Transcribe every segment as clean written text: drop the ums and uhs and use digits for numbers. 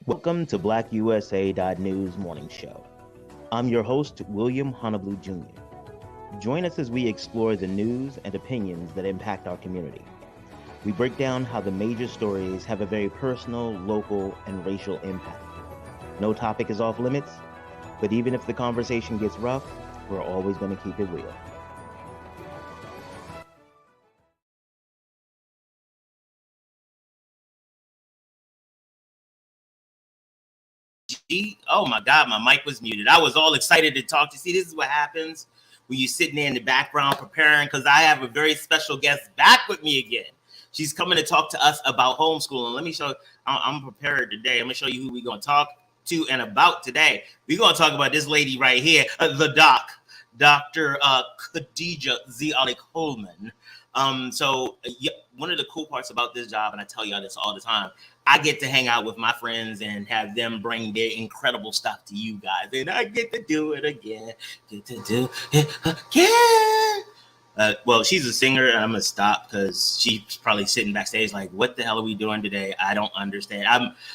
Welcome to BlackUSA.news morning show. I'm your host, William Honolulu Jr. Join us as we explore the news and opinions that impact our community. We break down how the major stories have a very personal, local, and racial impact. No topic is off limits, but even if the conversation gets rough, we're always going to keep it real. Oh my God, my mic was muted. I was all excited to talk to you. See, this is what happens when you're sitting there in the background preparing, because I have a very special guest back with me again. She's coming to talk to us about homeschooling. Let me show you, I'm prepared today. I'm going to show you who we're going to talk to and about today. We're going to talk about this lady right here, the doc, Dr. Khadijah Ali-Coleman. One of the cool parts about this job, and I tell y'all this all the time, I get to hang out with my friends and have them bring their incredible stuff to you guys. And I get to do it again. Get to do it again. Well, she's a singer, and I'm going to stop because she's probably sitting backstage like, what the hell are we doing today? I don't understand.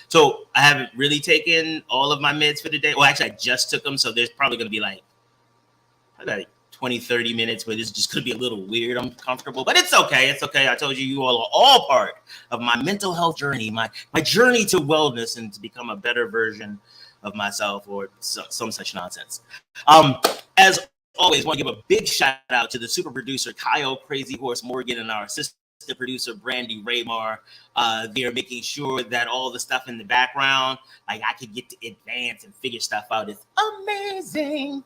So I haven't really taken all of my meds for the day. Well, actually, I just took them, so there's probably going to be like 20, 30 minutes where this is just going to be a little weird, uncomfortable, but it's okay. It's okay. I told you, you all are all part of my mental health journey, my journey to wellness and to become a better version of myself, or some such nonsense. As always, want to give a big shout out to the super producer, Kyle Crazy Horse Morgan, and our assistant producer, Brandy Raymar. They're making sure that all the stuff in the background, like I could get to advance and figure stuff out. It's amazing.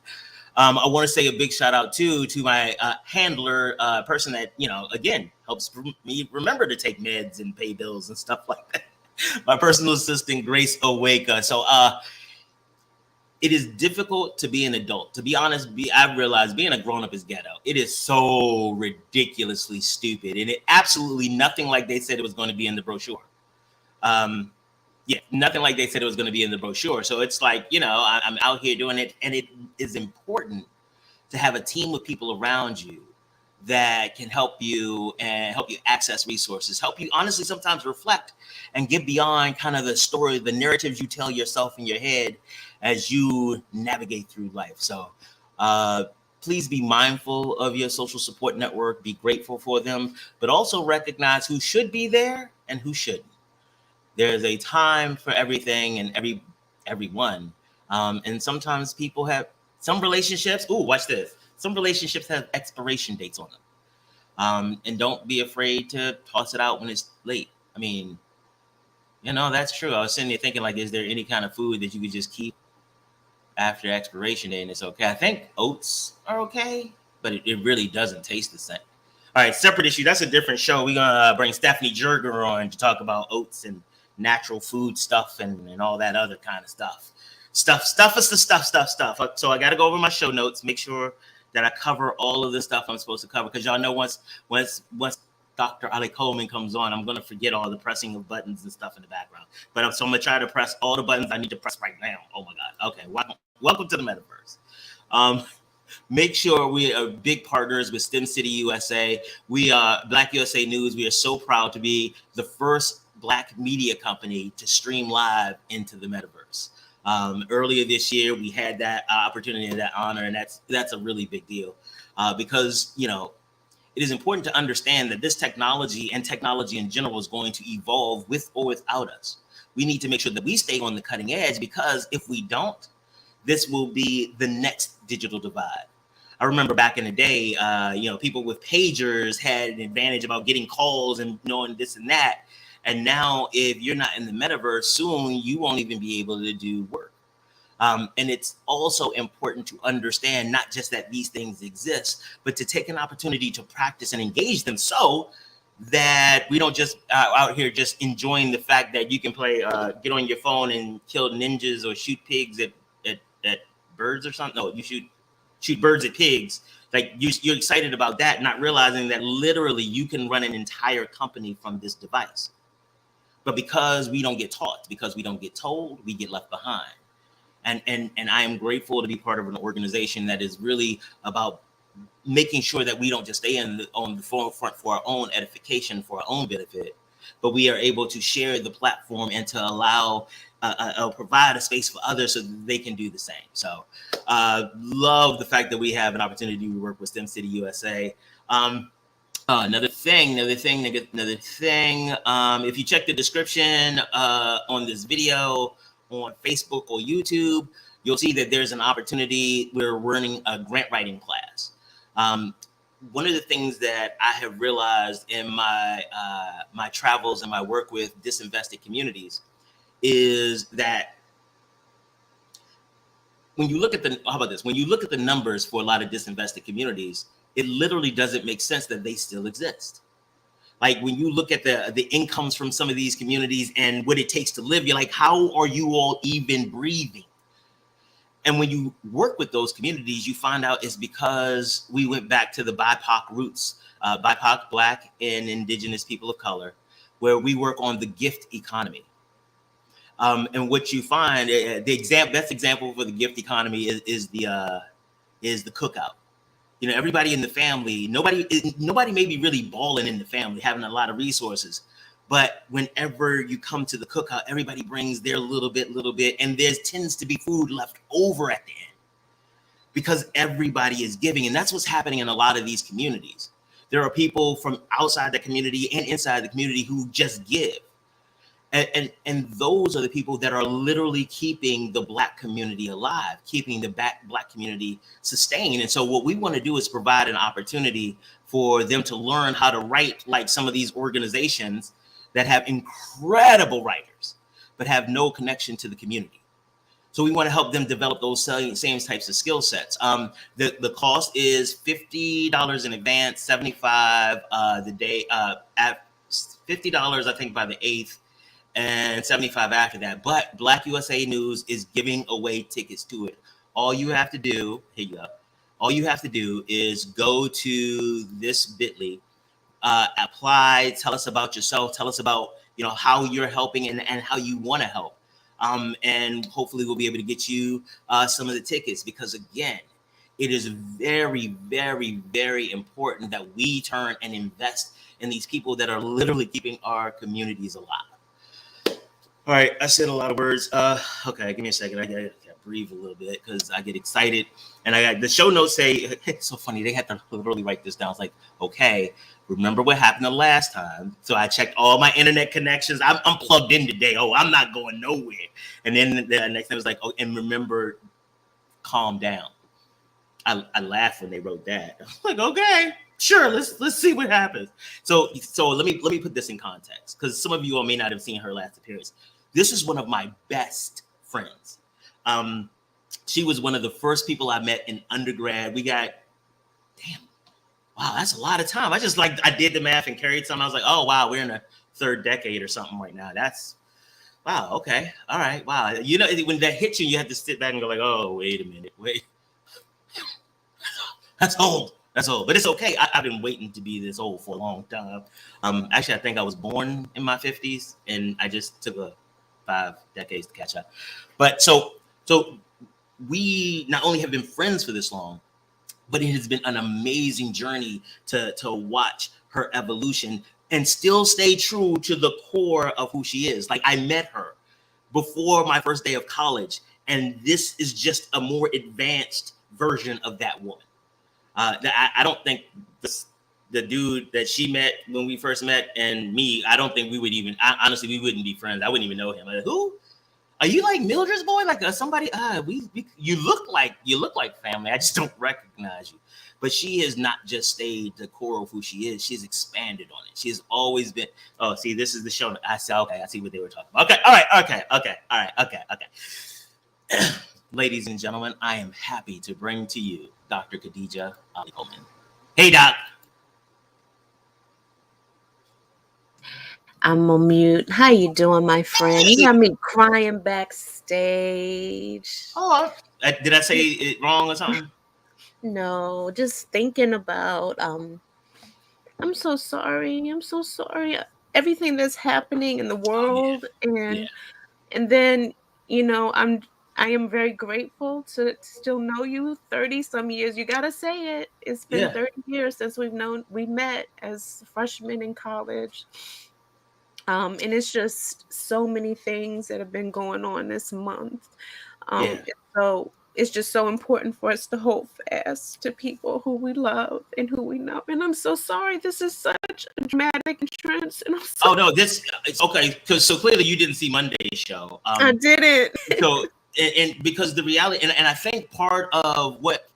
I want to say a big shout out to my handler, person that, again, helps me remember to take meds and pay bills and stuff like that. My personal assistant, Grace Oweka. So it is difficult to be an adult. To be honest, I've realized being a grown-up is ghetto. It is so ridiculously stupid, and it absolutely nothing like they said it was going to be in the brochure. Nothing like they said it was going to be in the brochure. So it's like, I'm out here doing it, and it is important to have a team of people around you that can help you and help you access resources, help you honestly sometimes reflect and get beyond kind of the story, the narratives you tell yourself in your head as you navigate through life. So please be mindful of your social support network, be grateful for them, but also recognize who should be there and who shouldn't. There's a time for everything and everyone. And sometimes people have some relationships. Ooh, watch this. Some relationships have expiration dates on them. And don't be afraid to toss it out when it's late. I mean, that's true. I was sitting there thinking, like, is there any kind of food that you could just keep after expiration date and it's okay? I think oats are okay, but it really doesn't taste the same. All right, separate issue. That's a different show. We're going to bring Stephanie Jerger on to talk about oats and natural food stuff and all that other kind of stuff. Stuff. So I got to go over my show notes, make sure that I cover all of the stuff I'm supposed to cover, because y'all know once Dr. Ali-Coleman comes on, I'm going to forget all the pressing of buttons and stuff in the background. But I'm going to try to press all the buttons I need to press right now. Oh my God. Okay. Welcome to the metaverse. Make sure we are big partners with STEM City USA. We are BlackUSA.news. We are so proud to be the first Black media company to stream live into the metaverse. Earlier this year, we had that opportunity and that honor, and that's a really big deal because, it is important to understand that this technology and technology in general is going to evolve with or without us. We need to make sure that we stay on the cutting edge, because if we don't, this will be the next digital divide. I remember back in the day, people with pagers had an advantage about getting calls and knowing this and that. And now if you're not in the metaverse, soon you won't even be able to do work. And it's also important to understand not just that these things exist, but to take an opportunity to practice and engage them, so that we don't just out here just enjoying the fact that you can play, get on your phone and kill ninjas or shoot pigs at birds or something. No, you shoot birds at pigs. Like you're excited about that, not realizing that literally you can run an entire company from this device. But because we don't get taught, because we don't get told, we get left behind. And I am grateful to be part of an organization that is really about making sure that we don't just stay on the forefront for our own edification, for our own benefit, but we are able to share the platform and to allow provide a space for others so that they can do the same. So love the fact that we have an opportunity to work with STEM City USA. Another thing. If you check the description on this video on Facebook or YouTube, you'll see that there's an opportunity. We're running a grant writing class. One of the things that I have realized in my my travels and my work with disinvested communities is that when you look at when you look at the numbers for a lot of disinvested communities, it literally doesn't make sense that they still exist. Like when you look at the incomes from some of these communities and what it takes to live, you're like, how are you all even breathing? And when you work with those communities, you find out it's because we went back to the BIPOC roots, BIPOC, Black and Indigenous people of color, where we work on the gift economy. And what you find, best example for the gift economy is the cookout. You know, everybody in the family, nobody may be really balling in the family, having a lot of resources. But whenever you come to the cookout, everybody brings their little bit, and there tends to be food left over at the end because everybody is giving. And that's what's happening in a lot of these communities. There are people from outside the community and inside the community who just give. And those are the people that are literally keeping the Black community alive, keeping the Black community sustained. And so what we want to do is provide an opportunity for them to learn how to write like some of these organizations that have incredible writers, but have no connection to the community. So we want to help them develop those same types of skill sets. The cost is $50 in advance, $75 the day, at $50 I think by the 8th, and $75 after that. But BlackUSA.news is giving away tickets to it. All you have to do, here you go. All you have to do is go to this bit.ly, apply, tell us about yourself, tell us about how you're helping and how you want to help. And hopefully we'll be able to get you some of the tickets, because again, it is very, very, very important that we turn and invest in these people that are literally keeping our communities alive. All right, I said a lot of words. Okay, give me a second. I gotta breathe a little bit because I get excited. And I got the show notes say, it's so funny. They had to literally write this down. It's like, okay, remember what happened the last time. So I checked all my internet connections. I'm plugged in today. Oh, I'm not going nowhere. And then the next thing was like, oh, and remember, calm down. I laughed when they wrote that. I was like, okay, sure, let's see what happens. So let me put this in context, because some of you all may not have seen her last appearance. This is one of my best friends. She was one of the first people I met in undergrad. Wow, that's a lot of time. I did the math and carried some. I was like, oh wow, we're in the 3rd decade or something right now. That's wow. Okay, all right, wow. When that hits you, you have to sit back and go like, oh, wait a minute, wait. That's old. But it's okay. I've been waiting to be this old for a long time. Actually, I think I was born in my 50s, and I just took 5 decades to catch up. But so we not only have been friends for this long, but it has been an amazing journey to watch her evolution and still stay true to the core of who she is. Like, I met her before my first day of college, and this is just a more advanced version of that woman. I don't think the dude that she met when we first met and me, I don't think we would even, honestly, we wouldn't be friends. I wouldn't even know him. Like, who? Are you like Mildred's boy? Like somebody? You look like family. I just don't recognize you. But she has not just stayed the core of who she is. She's expanded on it. She has always been. Oh, see, this is the show. I said, okay, I see what they were talking about. Okay, all right, okay. Ladies and gentlemen, I am happy to bring to you Dr. Khadijah Ali-Coleman. Hey, Doc. I'm on mute. How you doing, my friend? You got me crying backstage. Oh, did I say it wrong or something? No, just thinking about. I'm so sorry. I'm so sorry. Everything that's happening in the world, and then I am very grateful to still know you 30 some years. You gotta say it. It's been 30 years since we met as freshmen in college. And it's just so many things that have been going on this month. Yeah. So it's just so important for us to hold fast to people who we love and who we know. And I'm so sorry. This is such a dramatic entrance. And I'm so Oh no, this it's okay. Because so clearly you didn't see Monday's show. I didn't. So and because the reality, and I think part of what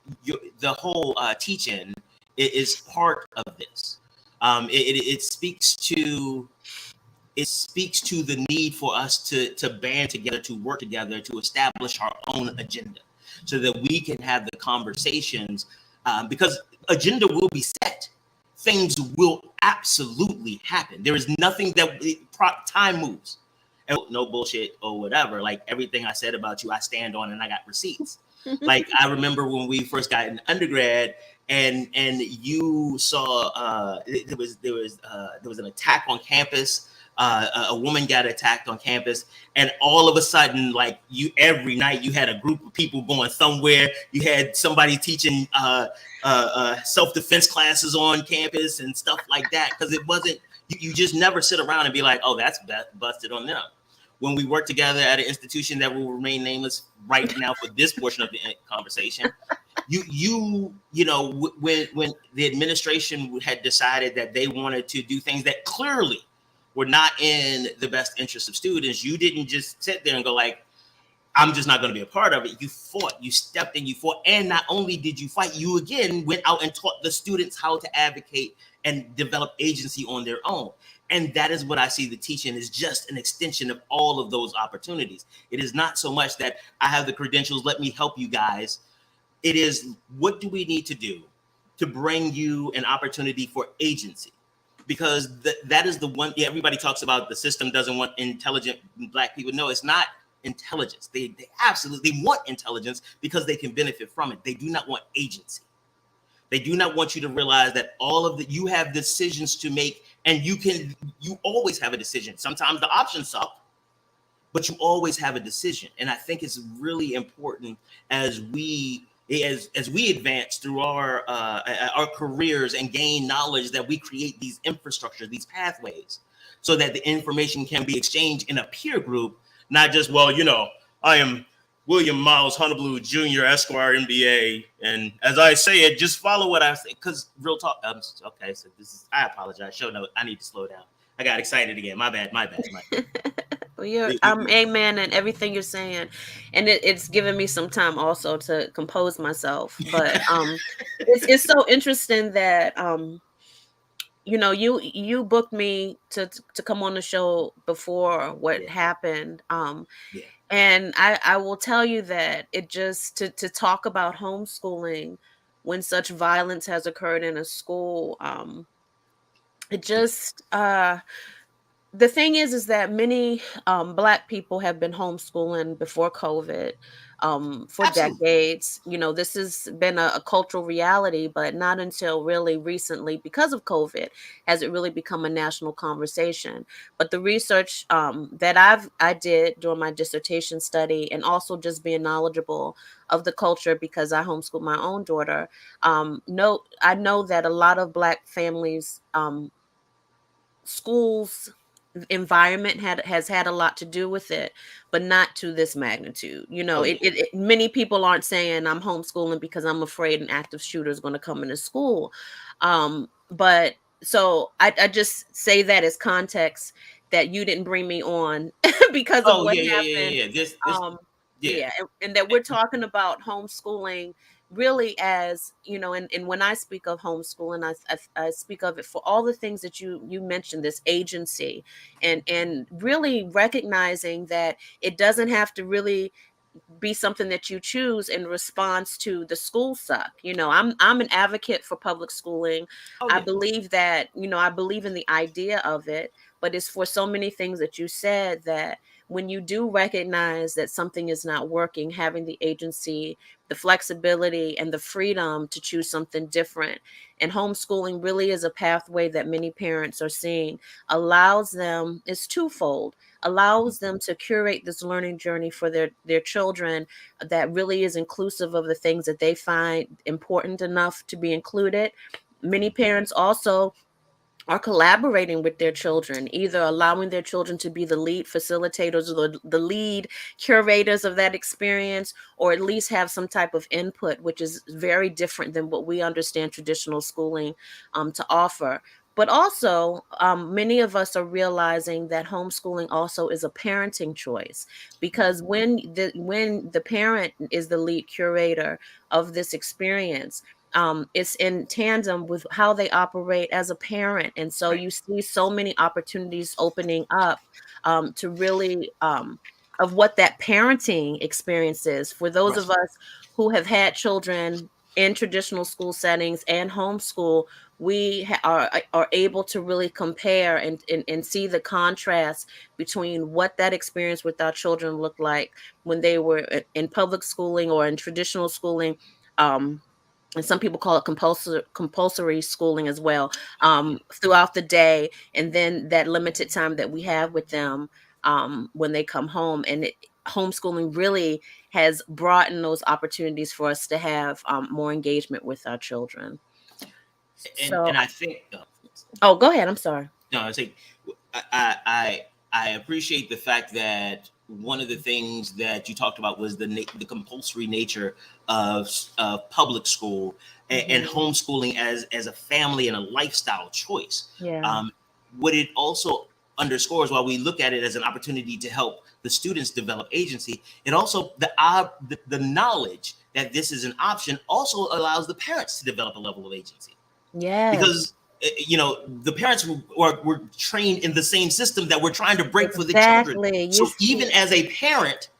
the whole teaching is part of this. It speaks to the need for us to band together, to work together, to establish our own agenda, so that we can have the conversations. Because agenda will be set, things will absolutely happen. There is nothing that time moves. And no bullshit or whatever. Like everything I said about you, I stand on, and I got receipts. Like I remember when we first got in undergrad, and you saw there was an attack on campus. A woman got attacked on campus, and all of a sudden, like every night you had a group of people going somewhere. You had somebody teaching self-defense classes on campus and stuff like that, because it wasn't. You just never sit around and be like, oh, that's busted on them. When we work together at an institution that will remain nameless right now for this portion of the conversation, you know, when the administration had decided that they wanted to do things that clearly were not in the best interest of students, you didn't just sit there and go like, I'm just not going to be a part of it. You fought, you stepped in, you fought. And not only did you fight, you again went out and taught the students how to advocate and develop agency on their own. And that is what I see the teaching is, just an extension of all of those opportunities. It is not so much that I have the credentials, let me help you guys. It is, what do we need to do to bring you an opportunity for agency? Because that is the one, everybody talks about the system doesn't want intelligent Black people. No, it's not intelligence. They absolutely want intelligence because they can benefit from it. They do not want agency. They do not want you to realize that you have decisions to make, and you always have a decision. Sometimes the options suck, but you always have a decision. And I think it's really important as we advance through our careers and gain knowledge, that we create these infrastructures, these pathways, so that the information can be exchanged in a peer group, not just, well, I am William Miles Honeyblue Jr., Esquire, MBA, and as I say it, just follow what I say. Because real talk. Okay, so I apologize. Show note. I need to slow down. I got excited again. My bad. Well, I'm amen and everything you're saying, and it's given me some time also to compose myself. But it's so interesting that you booked me to come on the show before what happened. Yeah. And I will tell you that it just to talk about homeschooling when such violence has occurred in a school, it just the thing is that many Black people have been homeschooling before COVID for Absolutely. decades. This has been a cultural reality, but not until really recently, because of COVID, has it really become a national conversation. But the research that I did during my dissertation study, and also just being knowledgeable of the culture because I homeschooled my own daughter, I know that a lot of Black families, schools environment has had a lot to do with it, but not to this magnitude. Many people aren't saying I'm homeschooling because I'm afraid an active shooter is going to come into school. But so I just say that as context, that you didn't bring me on because of what happened. And that we're talking about homeschooling really as, and when I speak of homeschooling, I speak of it for all the things that you mentioned, this agency, and really recognizing that it doesn't have to really be something that you choose in response to the school suck. I'm an advocate for public schooling. I believe that, I believe in the idea of it, but it's for so many things that you said, that when you do recognize that something is not working, having the agency, the flexibility, and the freedom to choose something different. And homeschooling really is a pathway that many parents are seeing, allows them, is twofold, allows them to curate this learning journey for their children that really is inclusive of the things that they find important enough to be included. Many parents also are collaborating with their children, either allowing their children to be the lead facilitators or the lead curators of that experience, or at least have some type of input, which is very different than what we understand traditional schooling to offer. But also, many of us are realizing that homeschooling also is a parenting choice, because when the parent is the lead curator of this experience, it's in tandem with how they operate as a parent. And so Right. you see so many opportunities opening up to really of what that parenting experience is for those of Right. us who have had children in traditional school settings and homeschool. We are able to really compare and see the contrast between what that experience with our children looked like when they were in public schooling or in traditional schooling, and some people call it compulsory schooling as well, throughout the day, and then that limited time that we have with them when they come home. And homeschooling really has brought in those opportunities for us to have more engagement with our children. So, And I think oh, go ahead. I'm sorry. no, I say I appreciate the fact that one of the things that you talked about was the compulsory nature of public school and Mhm. homeschooling as a family and a lifestyle choice. Yeah. Um, what it also underscores, while we look at it as an opportunity to help the students develop agency, it also the knowledge that this is an option also allows the parents to develop a level of agency, Yes. because the parents were trained in the same system that we're trying to break for the children. Exactly. So even as a parent,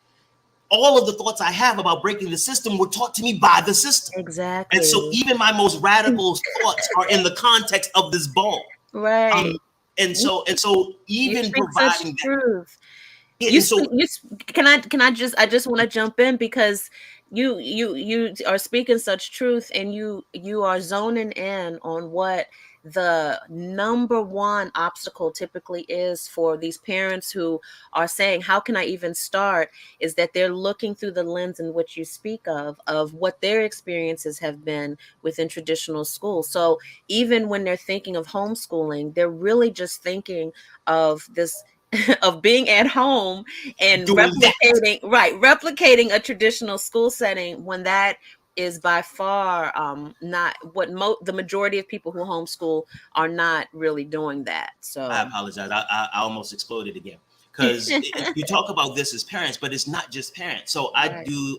all of the thoughts I have about breaking the system were taught to me by the system. And so Exactly. even my most radical thoughts are in the context of this ball. Right. um and You, so you even speak such providing that. truth. Yeah, You and so speak, I just want to jump in, because you are speaking such truth, and you are zoning in on what the number one obstacle typically is for these parents who are saying, how can I even start, is that they're looking through the lens in which you speak of what their experiences have been within traditional schools. So even when they're thinking of homeschooling, they're really just thinking of this of being at home and doing that. replicating a traditional school setting, when that is by far not what the majority of people who homeschool are not really doing that. I So apologize. I almost exploded again, because you talk about this as parents, but it's not just parents. So I right. do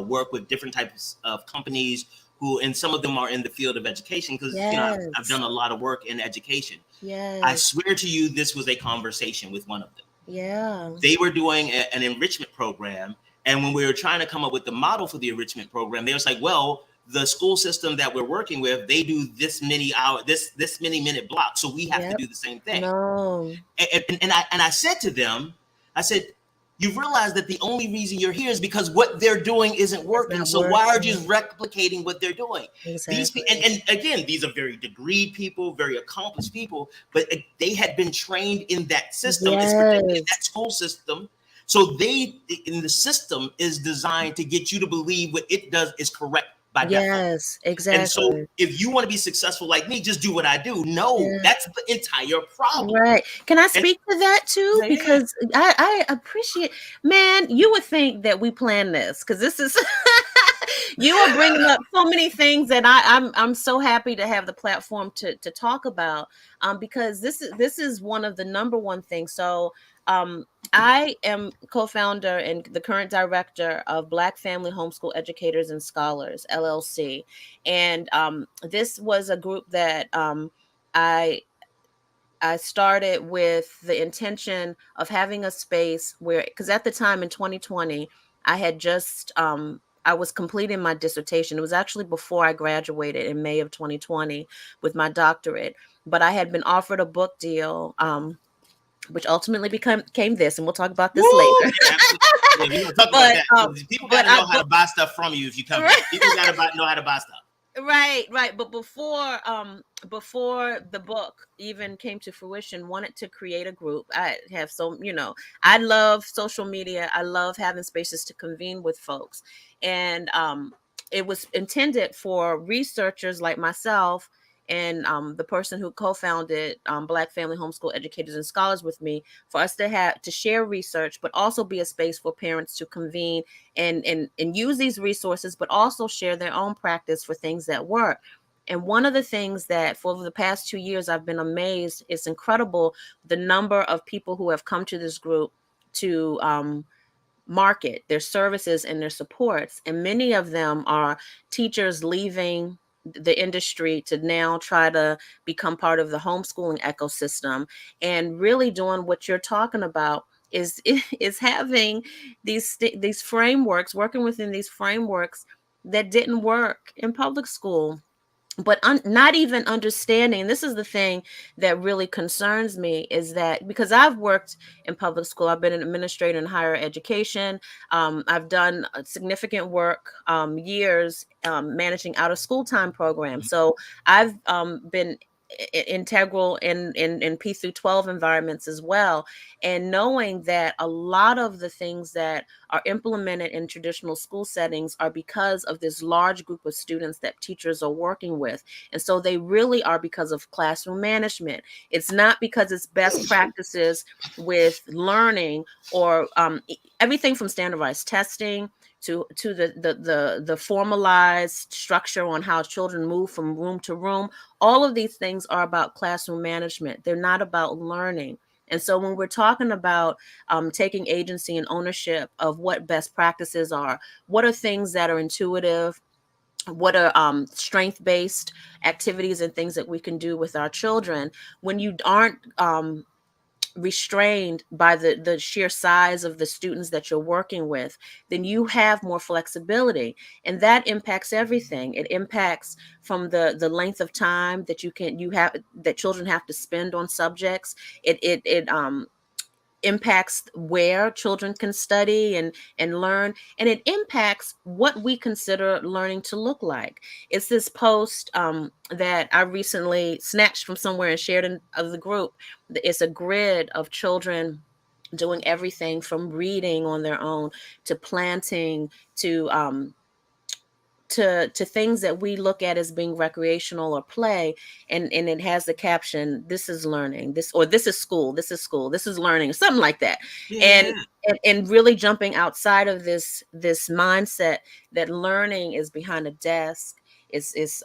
work with different types of companies who, and some of them are in the field of education, because I've Yes. done a lot of work in education. I Yes. swear to you, this was a conversation with one of them. Yeah. They were doing an enrichment program, and when we were trying to come up with the model for the enrichment program, they was like, well, the school system that we're working with, they do this many hour, this many minute block, so we have to Yep. do the same thing. No. And I said to them, I said, you realize that the only reason you're here is because what they're doing isn't It's working. not So why are you working. just replicating what they're doing? Exactly. And again, these are very degreed people, very accomplished people, but they had been trained in that system, it's particularly in Yes. that school system. So they, in the system, is designed to get you to believe what it does is correct by default. Yes. And so Exactly. if you want to be successful like me, just do what I do. No, Yeah. that's the entire problem. Right. Can I And speak to that too? yeah, yeah, yeah. Because I appreciate, man, you would think that we planned this, because this is, you are bringing up so many things that I'm so happy to have the platform to talk about, because this is one of the number one things. So I am co-founder and the current director of Black Family Homeschool Educators and Scholars LLC, and this was a group that I I started with the intention of having a space where, because at the time in 2020, I had just, I was completing my dissertation. It was actually before I graduated in May of 2020 with my doctorate, but I had been offered a book deal, which ultimately came this, and we'll talk about Woo! this later. Yeah, absolutely. Yeah, we're gonna talk about but, that. um, 'Cause people but gotta I, know how to buy stuff from you if you come here. People gotta know how to buy stuff. right. But before the book even came to fruition, wanted to create a group. I have I love social media. I love having spaces to convene with folks. And it was intended for researchers like myself and the person who co-founded Black Family Homeschool Educators and Scholars with me, for us to share research, but also be a space for parents to convene and use these resources, but also share their own practice for things that work. And one of the things that for the past 2 years I've been amazed, it's incredible the number of people who have come to this group to market their services and their supports. And many of them are teachers leaving the industry to now try to become part of the homeschooling ecosystem, and really doing what you're talking about is having these frameworks, working within these frameworks that didn't work in public school, but not even understanding. This is the thing that really concerns me, is that because I've worked in public school, I've been an administrator in higher education. I've done significant work, years, managing out of school time programs. So I've been integral in P through 12 environments as well, and knowing that a lot of the things that are implemented in traditional school settings are because of this large group of students that teachers are working with. And so they really are because of classroom management. It's not because it's best practices with learning, or everything from standardized testing to the formalized structure on how children move from room to room. All of these things are about classroom management. They're not about learning. And so when we're talking about taking agency and ownership of what best practices are, what are things that are intuitive, what are strength-based activities and things that we can do with our children, when you aren't restrained by the sheer size of the students that you're working with, then you have more flexibility, and that impacts everything. It impacts from the length of time that that children have to spend on subjects. It impacts where children can study and learn, and it impacts what we consider learning to look like. It's this post that I recently snatched from somewhere and shared in of the group. It's a grid of children doing everything from reading on their own to planting to things that we look at as being recreational or play, and it has the caption, "This is learning," this is school, this is school, this is learning, something like that. Yeah. And really jumping outside of this mindset that learning is behind a desk, is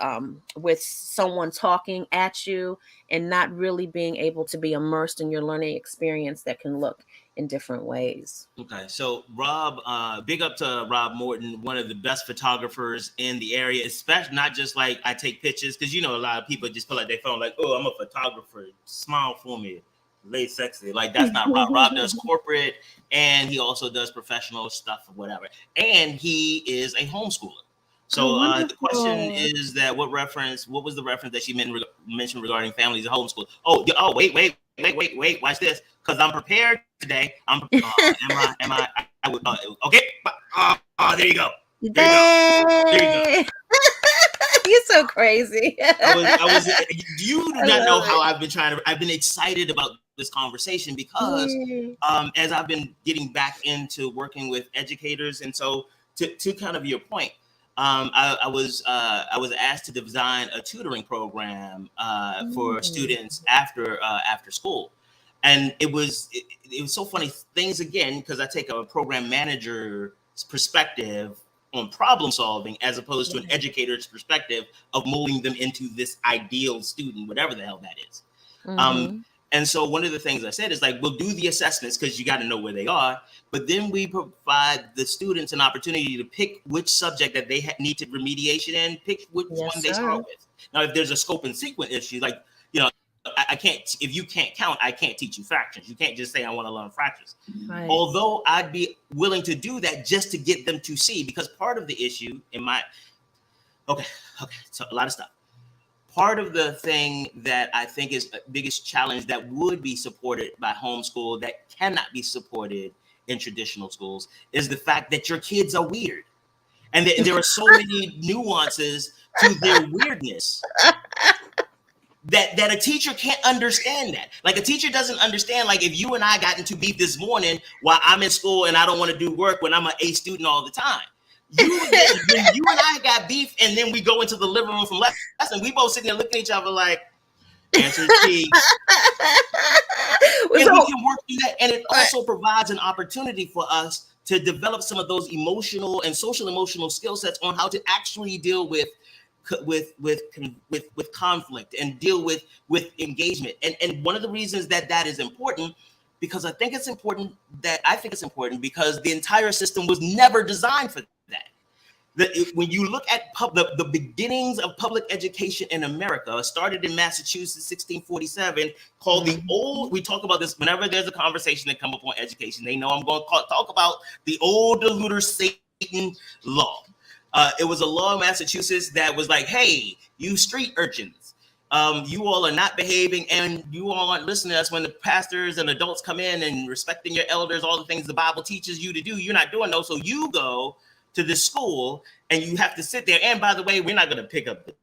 with someone talking at you, and not really being able to be immersed in your learning experience that can look in different ways. Okay, so Rob, big up to Rob Morton, one of the best photographers in the area, especially not just like I take pictures, because a lot of people just pull out their phone like, oh, I'm a photographer, smile for me, lay sexy. Like, that's not Rob. Rob does corporate, and he also does professional stuff or whatever, and he is a homeschooler. So the question is that what was the reference that she mentioned regarding families and homeschool? Oh, wait, watch this, because I'm prepared today. Okay. There you go. There you go. You're so crazy. You do not know how I've been excited about this conversation, because as I've been getting back into working with educators, and so to kind of your point, I was asked to design a tutoring program for students after school, and it was so funny. Things again, because I take a program manager's perspective on problem solving as opposed to an educator's perspective of molding them into this ideal student, whatever the hell that is. And so one of the things I said is, like, we'll do the assessments because you got to know where they are, but then we provide the students an opportunity to pick which subject that they need to remediation in, pick which one they start with. Now, if there's a scope and sequence issue, like, I can't, if you can't count, I can't teach you fractions. You can't just say, I want to learn fractions. Right. Although I'd be willing to do that just to get them to see, because part of the issue so a lot of stuff. Part of the thing that I think is the biggest challenge that would be supported by homeschool that cannot be supported in traditional schools is the fact that your kids are weird. And there are so many nuances to their weirdness that a teacher can't understand that. Like, a teacher doesn't understand, like, if you and I got into beef this morning while I'm in school and I don't want to do work when I'm an A student all the time. When you and I got beef, and then we go into the living room from lesson, we both sitting there looking at each other like, answer is key. And we can work through that. And it also provides an opportunity for us to develop some of those emotional and social emotional skill sets on how to actually deal with conflict and deal with engagement. And one of the reasons that is important, because I think it's important because the entire system was never designed for that. When you look at the beginnings of public education in America, started in Massachusetts, 1647, called the old. We talk about this whenever there's a conversation that come up on education. They know I'm going to talk about the old Deluder Satan law. It was a law in Massachusetts that was like, hey, you street urchins, you all are not behaving, and you all aren't listening to us when the pastors and adults come in and respecting your elders, all the things the Bible teaches you to do. You're not doing those, so you go to this school and you have to sit there. And by the way, we're not going to pick up the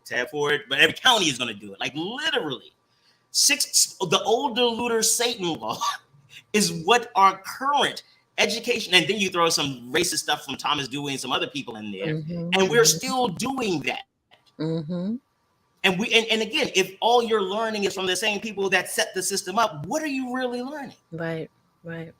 tab for it, but every county is going to do it. Like literally, the old Deluder Satan law is what our current education, and then you throw some racist stuff from Thomas Dewey and some other people in there, and we're still doing that. And and again, if all you're learning is from the same people that set the system up, what are you really learning? Right.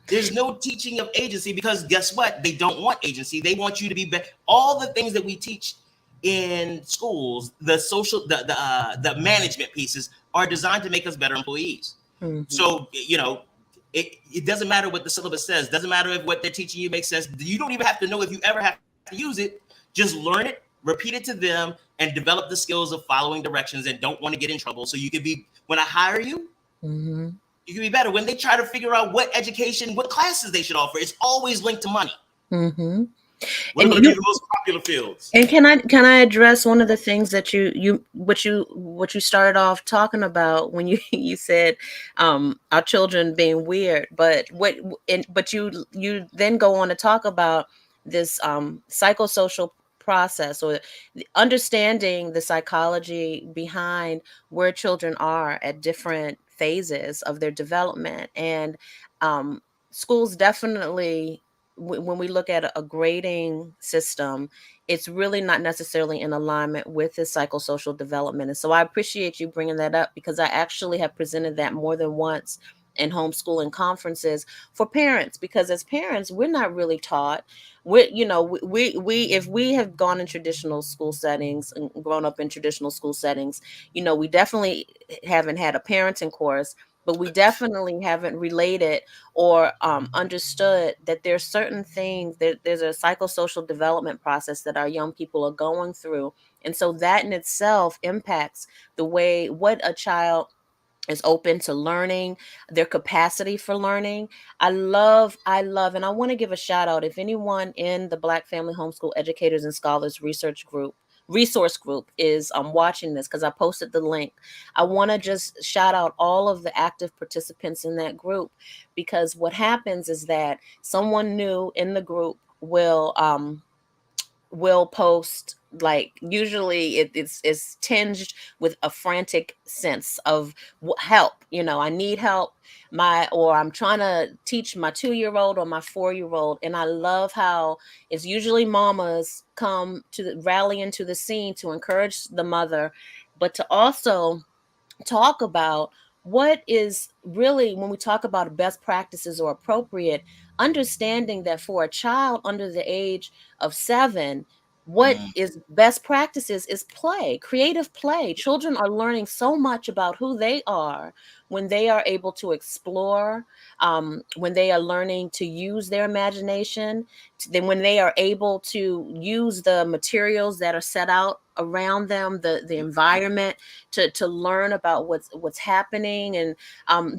There's no teaching of agency, because guess what? They don't want agency. They want you to be all the things that we teach in schools, the social, the management pieces are designed to make us better employees. So, it doesn't matter what the syllabus says. Doesn't matter if what they're teaching you makes sense. You don't even have to know if you ever have to use it. Just learn it, repeat it to them, and develop the skills of following directions and don't want to get in trouble. So you can be, when I hire you, you can be better. When they try to figure out what classes they should offer, it's always linked to money. What are going to be the most popular fields? And can I address one of the things that you started off talking about when you said our children being weird, but you then go on to talk about this psychosocial process, or understanding the psychology behind where children are at different phases of their development. And schools definitely, when we look at a grading system, it's really not necessarily in alignment with the psychosocial development. And so I appreciate you bringing that up, because I actually have presented that more than once in homeschooling conferences for parents, because as parents, we're not really taught. We if we have gone in traditional school settings and grown up in traditional school settings, we definitely haven't had a parenting course, but we definitely haven't related or understood that there's certain things, there's a psychosocial development process that our young people are going through. And so that in itself impacts the way what a child is open to learning, their capacity for learning. I love, and I want to give a shout out, if anyone in the Black Family Homeschool Educators and Scholars resource group is watching this, because I posted the link. I want to just shout out all of the active participants in that group, because what happens is that someone new in the group will post, like, usually it's tinged with a frantic sense of help. I need help, or I'm trying to teach my 2-year-old or my 4-year-old. And I love how it's usually mamas come to rally into the scene to encourage the mother, but to also talk about what is really, when we talk about best practices or appropriate, understanding that for a child under the age of 7, what is best practices is play, creative play. Children are learning so much about who they are when they are able to explore, when they are learning to use their imagination, then when they are able to use the materials that are set out around them, the environment, to learn about what's happening, and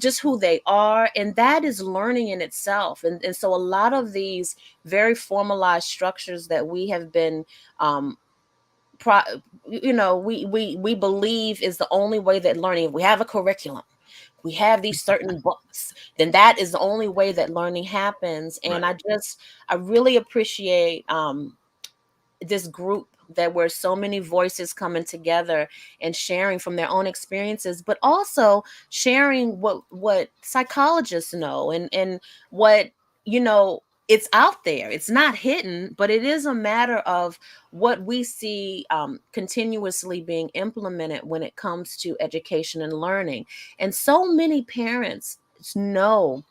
just who they are. And that is learning in itself. And so a lot of these very formalized structures that we have been we believe is the only way that learning, if we have a curriculum, we have these certain books, then that is the only way that learning happens. And right. I really appreciate this group, that where so many voices coming together and sharing from their own experiences, but also sharing what psychologists know, and what it's out there. It's not hidden, but it is a matter of what we see continuously being implemented when it comes to education and learning. And so many parents know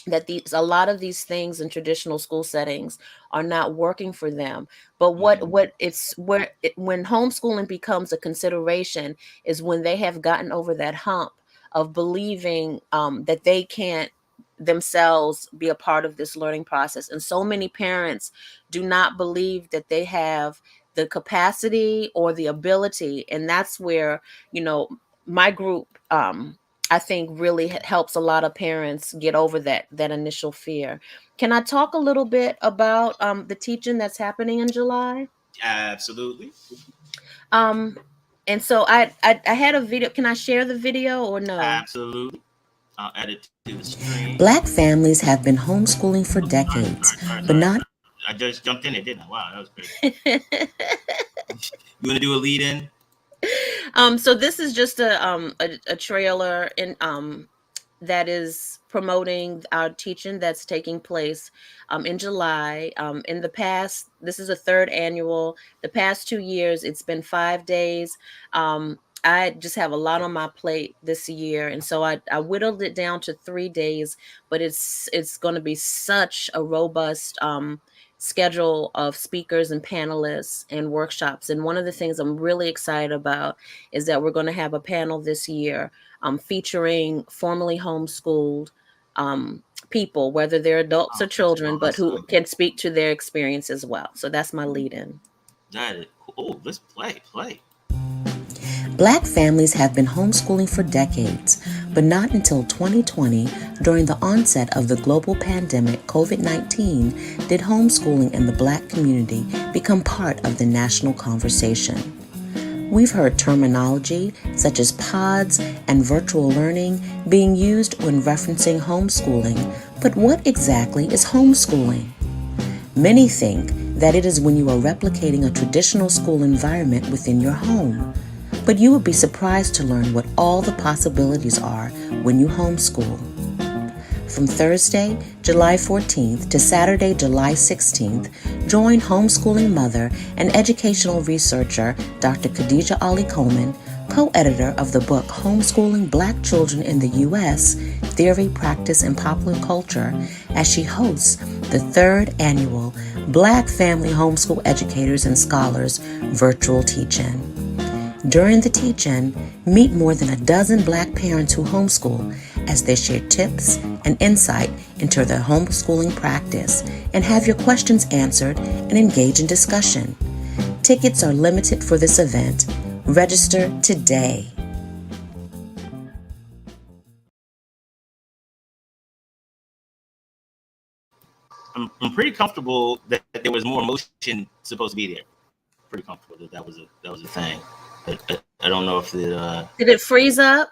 that these a lot of these things in traditional school settings are not working for them. But what it's where when homeschooling becomes a consideration is when they have gotten over that hump of believing that they can't themselves be a part of this learning process. And so many parents do not believe that they have the capacity or the ability. And that's where, my group, I think really helps a lot of parents get over that initial fear. Can I talk a little bit about the teaching that's happening in July? Absolutely. And so I had a video. Can I share the video or no? Absolutely. I'll add it to the screen. Black families have been homeschooling for decades, but not. I just jumped in it, didn't I? Wow, that was great. You want to do a lead in? So this is just a trailer in that is promoting our teaching that's taking place in July. In the past, this is a third annual. The past 2 years, it's been 5 days. I just have a lot on my plate this year, and so I whittled it down to 3 days. But it's going to be such a robust schedule of speakers and panelists and workshops. And one of the things I'm really excited about is that we're going to have a panel this year featuring formerly homeschooled people, whether they're adults or children, but who can speak to their experience as well. So that's my lead in. Got it. Oh, let's play. Black families have been homeschooling for decades, but not until 2020, during the onset of the global pandemic COVID-19, did homeschooling in the Black community become part of the national conversation. We've heard terminology such as pods and virtual learning being used when referencing homeschooling, but what exactly is homeschooling? Many think that it is when you are replicating a traditional school environment within your home. But you would be surprised to learn what all the possibilities are when you homeschool. From Thursday, July 14th to Saturday, July 16th, join homeschooling mother and educational researcher Dr. Khadijah Ali-Coleman, co-editor of the book Homeschooling Black Children in the U.S., Theory, Practice, and Popular Culture, as she hosts the third annual Black Family Homeschool Educators and Scholars virtual teach-in. During the teach-in, meet more than a dozen Black parents who homeschool as they share tips and insight into their homeschooling practice and have your questions answered and engage in discussion. Tickets are limited for this event. Register today. I'm pretty comfortable that there was more emotion supposed to be there. Pretty comfortable that was a thing. I don't know if it did it freeze up?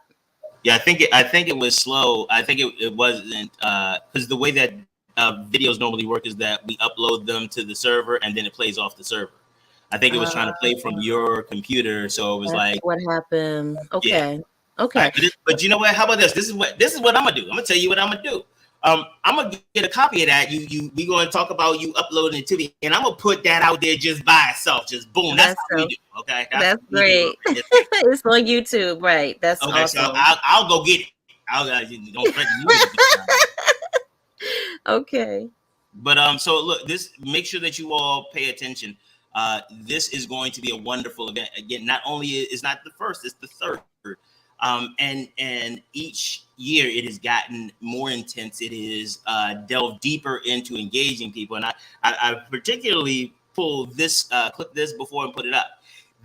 Yeah, I think it was slow. I think it wasn't because the way that videos normally work is that we upload them to the server and then it plays off the server. I think it was trying to play from your computer, so it was like what happened. Okay, yeah. Okay. Right, but you know what? How about this? This is what I'm gonna do. I'm gonna tell you what I'm gonna do. I'm gonna get a copy of that. We gonna talk about you uploading it to me, and I'm gonna put that out there just by itself. Just boom. That's what we do. Okay. That's great. It's on YouTube, right? That's okay. Awesome. So I'll go get it. Don't threaten you. Okay. But so look, make sure that you all pay attention. This is going to be a wonderful event. Again, not only it's not the first, it's the third. And each year it has gotten more intense. It is delved deeper into engaging people. And I particularly clip this before and put it up.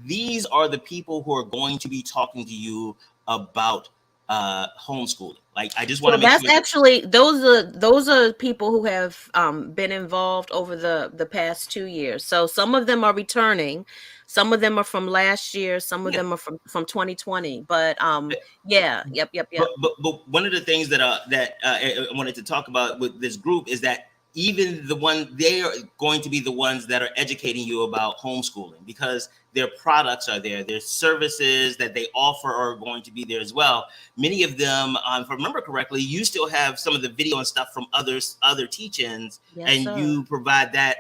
These are the people who are going to be talking to you about homeschooling. Like, I just want to make sure. That's actually those are people who have been involved over the past 2 years. So some of them are returning, some of them are from last year, some of them are from 2020. But yep. But one of the things that I wanted to talk about with this group is that even they are going to be the ones that are educating you about homeschooling, because their products are there, their services that they offer are going to be there as well. Many of them, if I remember correctly, you still have some of the video and stuff from other teach-ins, and you provide that.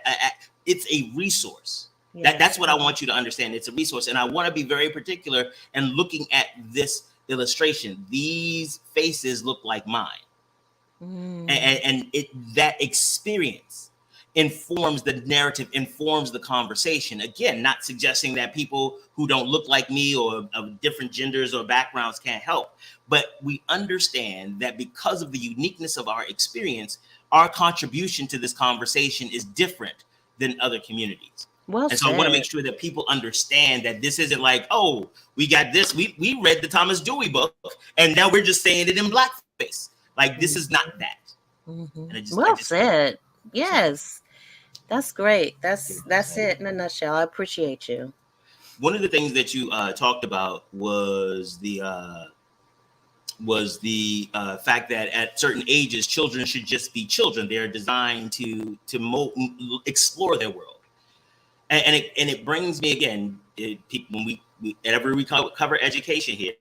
It's a resource. That's what I want you to understand. It's a resource, and I want to be very particular in looking at this illustration. These faces look like mine. And that experience informs the narrative, informs the conversation. Again, not suggesting that people who don't look like me or of different genders or backgrounds can't help, but we understand that because of the uniqueness of our experience, our contribution to this conversation is different than other communities. And so I want to make sure that people understand that this isn't like, oh, we got this. We read the Thomas Dewey book, and now we're just saying it in blackface. Like, this is not that. And said. Yes, that's great. That's it in a nutshell. I appreciate you. One of the things that you talked about was the fact that at certain ages, children should just be children. They're designed to explore their world. And it brings me again, when we whenever we cover education here,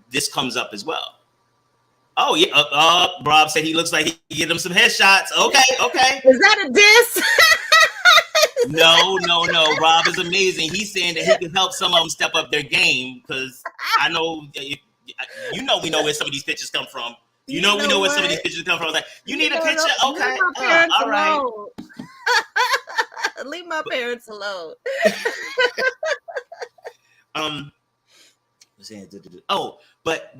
this comes up as well. Oh yeah, Rob said he looks like he can get him some headshots. Okay. Is that a diss? No. Rob is amazing. He's saying that he can help some of them step up their game, because I know, we know where some of these pictures come from. We know where some of these pictures come from. Like, you need a picture? Okay. All right. Leave my parents alone. But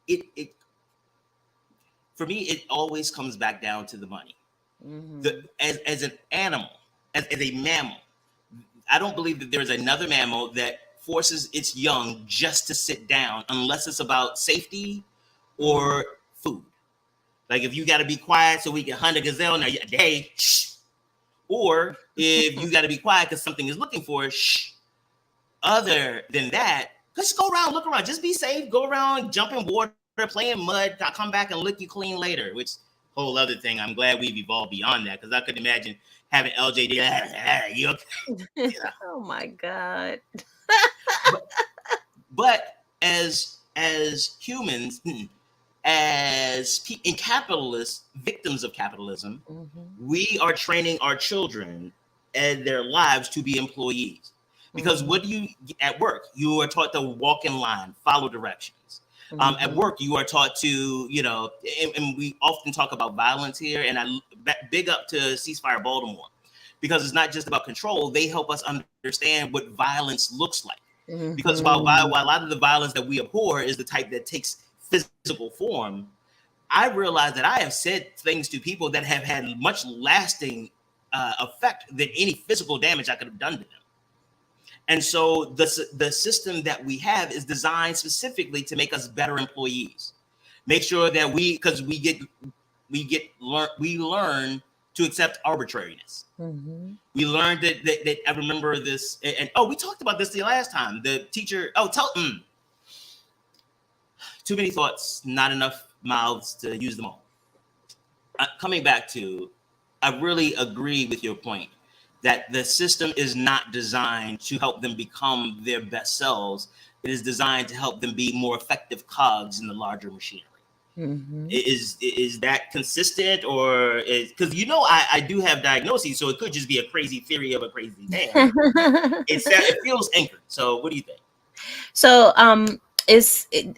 it for me, it always comes back down to the money. As an animal, as a mammal, I don't believe that there's another mammal that forces its young just to sit down unless it's about safety or food. Like, if you got to be quiet so we can hunt a gazelle, now, hey, shh. Or if you got to be quiet because something is looking for it, shh. Other than that, just go around, look around, just be safe, go around, jump in water, play in mud, I'll come back and lick you clean later, which whole other thing. I'm glad we've evolved beyond that, because I could imagine having LJ you okay? Oh my God. but as humans, in capitalists, victims of capitalism, we are training our children and their lives to be employees. Because what do you, at work, you are taught to walk in line, follow directions. At work, you are taught to, and we often talk about violence here, and I big up to Ceasefire Baltimore, because it's not just about control. They help us understand what violence looks like. Because while a lot of the violence that we abhor is the type that takes physical form, I realize that I have said things to people that have had much lasting effect than any physical damage I could have done to them. And so the system that we have is designed specifically to make us better employees. Make sure that we learn to accept arbitrariness. We learned that I remember this, and we talked about this the last time. The teacher, too many thoughts, not enough mouths to use them all. Coming back to, I really agree with your point that the system is not designed to help them become their best selves. It is designed to help them be more effective cogs in the larger machinery. Is that consistent, or because I do have diagnoses, so it could just be a crazy theory of a crazy man. It feels anchored. So what do you think? So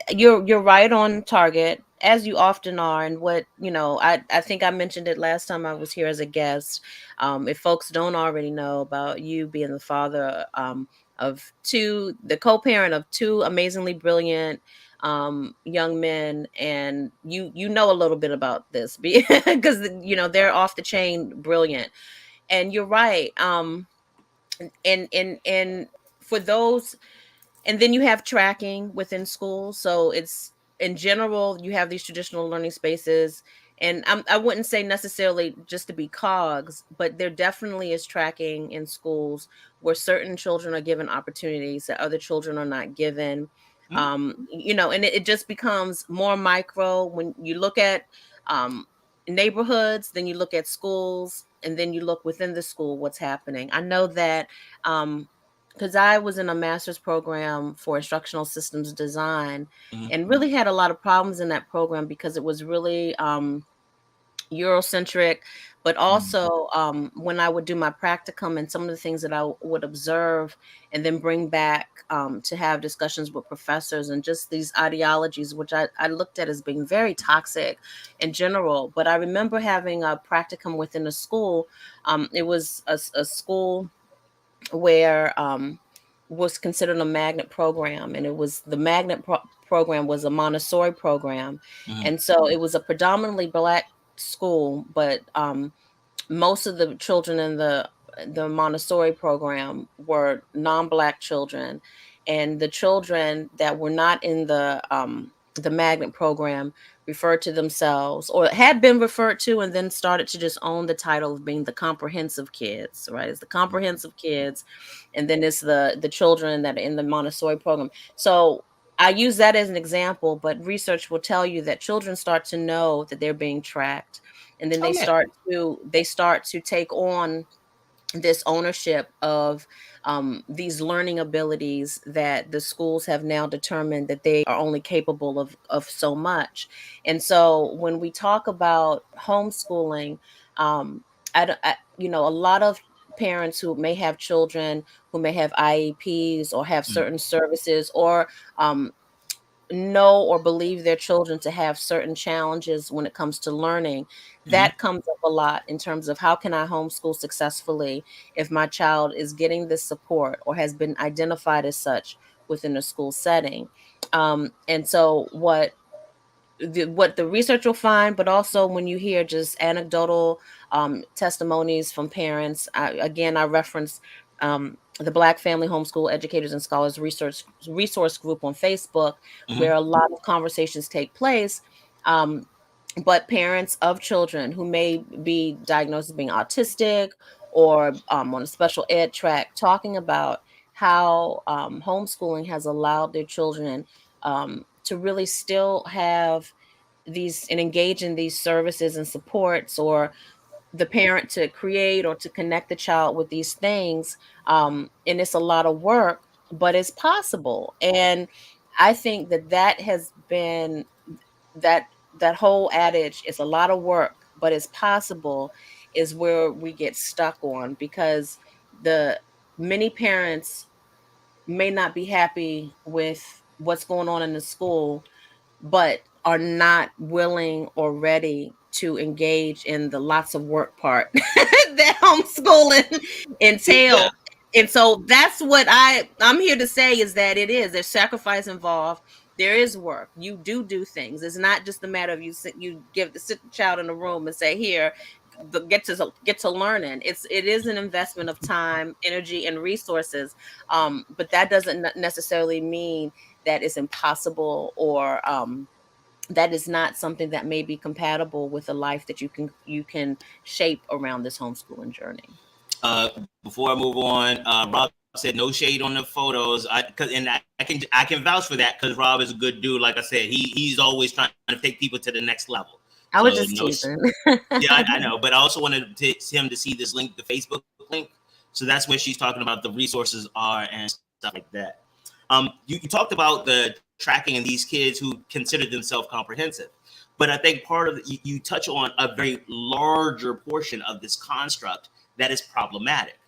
you're right on target, as you often are. And what I think I mentioned it last time I was here as a guest. If folks don't already know about you being the father of two, the co-parent of two amazingly brilliant young men, and you know a little bit about this because they're off the chain brilliant. And you're right. And for those. And then you have tracking within schools. So it's, in general, you have these traditional learning spaces. And I wouldn't say necessarily just to be cogs, but there definitely is tracking in schools where certain children are given opportunities that other children are not given. And it just becomes more micro when you look at neighborhoods, then you look at schools, and then you look within the school what's happening. I know that because I was in a master's program for instructional systems design, and really had a lot of problems in that program because it was really Eurocentric, but also when I would do my practicum and some of the things that I would observe and then bring back to have discussions with professors, and just these ideologies, which I looked at as being very toxic in general. But I remember having a practicum within a school. It was a school where was considered a magnet program, and it was the magnet program was a Montessori program, and so it was a predominantly Black school, but most of the children in the Montessori program were non-Black children, and the children that were not in the magnet program referred to themselves, or had been referred to, and then started to just own the title of being the comprehensive kids, right? It's the comprehensive kids, and then it's the children that are in the Montessori program. So I use that as an example, but research will tell you that children start to know that they're being tracked, and then they start to take on this ownership of these learning abilities that the schools have now determined that they are only capable of so much. And so when we talk about homeschooling, a lot of parents who may have children who may have IEPs or have certain services, or know or believe their children to have certain challenges when it comes to learning, that comes up a lot in terms of how can I homeschool successfully if my child is getting this support or has been identified as such within a school setting. And so what the research will find, but also when you hear just anecdotal testimonies from parents, I reference the Black Family Homeschool Educators and Scholars Resource Group on Facebook, where a lot of conversations take place. But parents of children who may be diagnosed as being autistic or on a special ed track, talking about how homeschooling has allowed their children to really still have these and engage in these services and supports, or the parent to create or to connect the child with these things. And it's a lot of work, but it's possible. And I think that has been that whole adage, it's a lot of work, but it's possible, is where we get stuck on, because the many parents may not be happy with what's going on in the school, but are not willing or ready to engage in the lots of work part that homeschooling entails. And so that's what I'm here to say, is that there's sacrifice involved. There is work. You do things. It's not just a matter of you sit the child in a room and say, here, get to learning. It is an investment of time, energy, and resources. But that doesn't necessarily mean that it's impossible, or that is not something that may be compatible with a life that you can shape around this homeschooling journey. Before I move on, Rob said no shade on the photos. I can vouch for that, because Rob is a good dude. Like I said, he's always trying to take people to the next level. I was just teasing. Yeah, I know, but I also wanted him to see this link, the Facebook link. So that's where she's talking about the resources are and stuff like that. You talked about the tracking in these kids who consider themselves comprehensive, but I think part of you touch on a very larger portion of this construct that is problematic.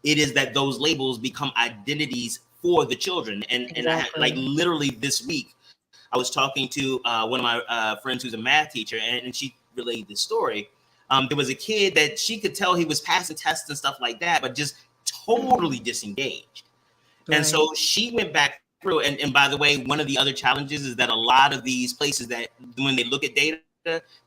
It is that those labels become identities for the children. And I, like literally this week, I was talking to one of my friends who's a math teacher, and she relayed this story. There was a kid that she could tell he was passing tests and stuff like that, but just totally disengaged. Right. And so she went back through, and by the way, one of the other challenges is that a lot of these places that when they look at data,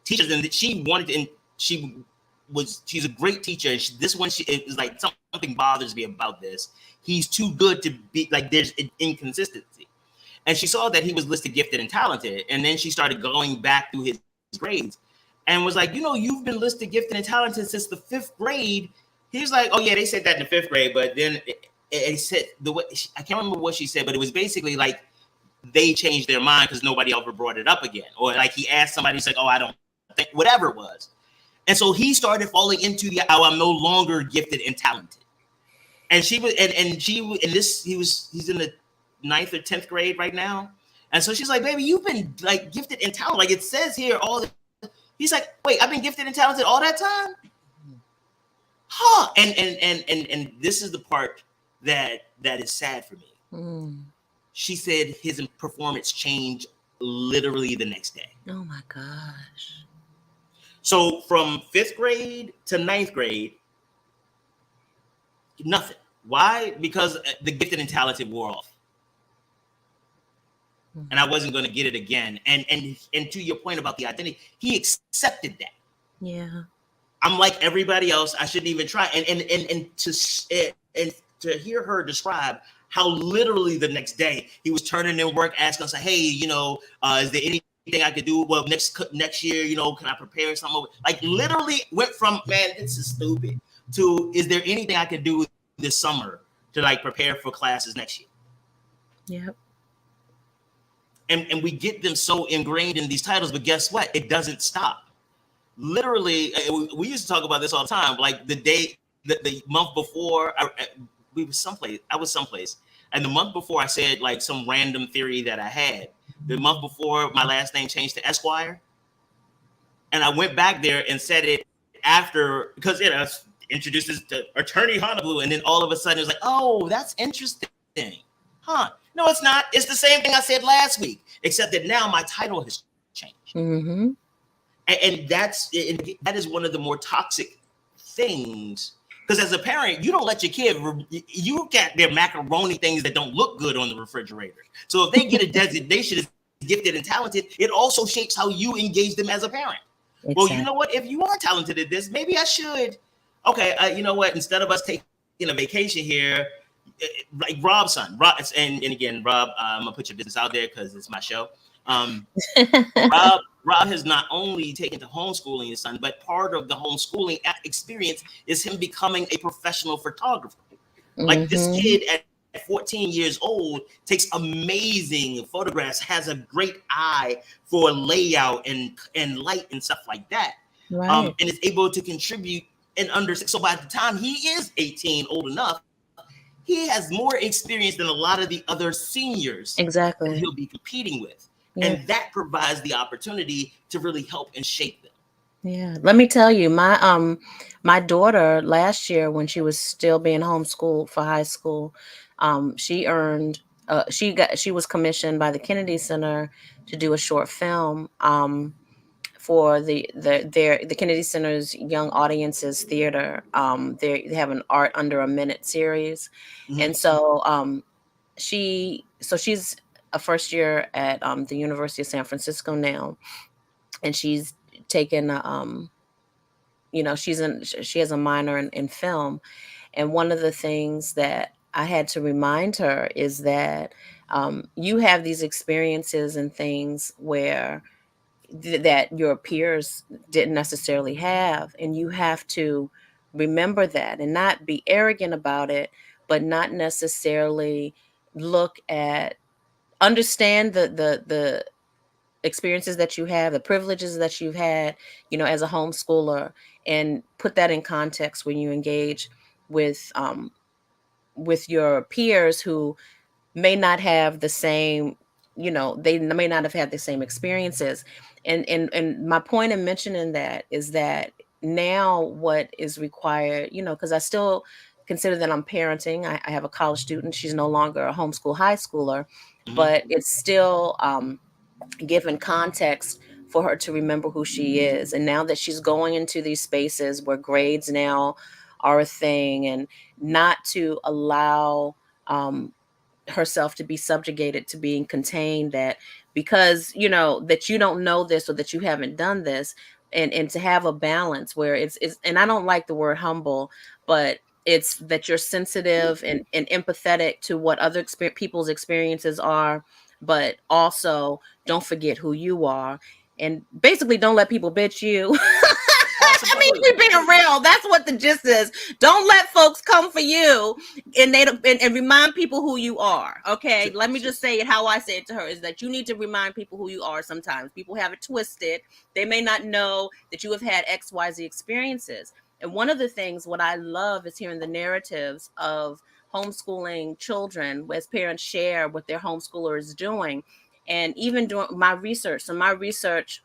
teachers, and she wanted to, and she's a great teacher. And it was like, something bothers me about this. He's too good to be, like, there's an inconsistency. And she saw that he was listed gifted and talented. And then she started going back through his grades and was like, you've been listed gifted and talented since the 5th grade. He was like, oh yeah, they said that in the 5th grade. But then it said, I can't remember what she said, but it was basically like they changed their mind because nobody ever brought it up again. Or like he asked somebody, he's like, oh, I don't think, whatever it was. And so he started falling into the, oh, I'm no longer gifted and talented. And she was, and she, and this, he's in the 9th or 10th grade right now. And so she's like, baby, you've been like gifted and talented. Like it says here, he's like, wait, I've been gifted and talented all that time? Huh. And this is the part that is sad for me. She said his performance changed literally the next day. Oh my gosh. So from 5th grade to 9th grade, nothing. Why? Because the gifted and talented wore off. And I wasn't going to get it again. And to your point about the identity, he accepted that. Yeah. I'm like everybody else. I shouldn't even try. And to hear her describe how literally the next day he was turning in work, asking us, hey, is there anything I could do? Well, next year, can I prepare something? Like literally went from, man, this is stupid, to, is there anything I could do this summer to like prepare for classes next year? Yep. And we get them so ingrained in these titles, but guess what? It doesn't stop. Literally, we used to talk about this all the time. Like the month before, I was someplace, and the month before I said like some random theory that I had. The month before, my last name changed to Esquire, and I went back there and said it after, because introduced as to Attorney Honolulu, and then all of a sudden it was like, oh, that's interesting, huh? No, it's not. It's the same thing I said last week, except that now my title has changed. Mm-hmm. And that is one of the more toxic things, because as a parent, you don't let your kid, you got their macaroni things that don't look good on the refrigerator. So if they get a designation as gifted and talented, it also shapes how you engage them as a parent. Exactly. Well, you know what? If you are talented at this, maybe I should. Okay, you know what? Instead of us taking a vacation here, like Rob's son, and again, Rob, I'm gonna put your business out there because it's my show. Rob has not only taken to homeschooling his son, but part of the homeschooling experience is him becoming a professional photographer. Mm-hmm. Like this kid at 14 years old takes amazing photographs, has a great eye for layout and light and stuff like that, right. And is able to contribute and understand. So by the time he is 18, old enough, he has more experience than a lot of the other seniors exactly that he'll be competing with. Yeah. And that provides the opportunity to really help and shape them. Yeah. Let me tell you, my daughter last year, when she was still being homeschooled for high school, she earned, she was commissioned by the Kennedy Center to do a short film, for the Kennedy Center's Young Audiences Theater. They have an Art Under a Minute series. Mm-hmm. And so she's a first year at the University of San Francisco now. And she's taken, she has a minor in film. And one of the things that I had to remind her is that you have these experiences and things where that your peers didn't necessarily have. And you have to remember that and not be arrogant about it, but not necessarily understand the experiences that you have, the privileges that you've had, as a homeschooler, and put that in context when you engage with your peers who may not have the same, they may not have had the same experiences. And my point in mentioning that is that now what is required, because I still consider that I'm parenting. I have a college student. She's no longer a homeschool high schooler, mm-hmm. but it's still given context for her to remember who she is. And now that she's going into these spaces where grades now are a thing, and not to allow herself to be subjugated to being contained, that because that you don't know this or that you haven't done this, and to have a balance where it's and I don't like the word humble, but it's that you're sensitive and empathetic to what other people's experiences are, but also don't forget who you are, and basically don't let people bitch you. I mean, it real. That's what the gist is. Don't let folks come for you and remind people who you are. Okay, let me just say it how I say it to her, is that you need to remind people who you are. Sometimes people have it twisted. They may not know that you have had XYZ experiences. And one of the things, what I love is hearing the narratives of homeschooling children as parents share what their homeschooler is doing. And even doing my research. So my research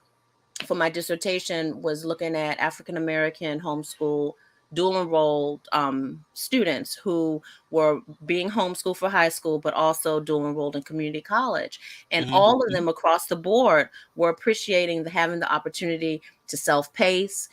for my dissertation was looking at African-American homeschool dual enrolled students who were being homeschooled for high school, but also dual enrolled in community college. And all of them across the board were appreciating having the opportunity to self-pace,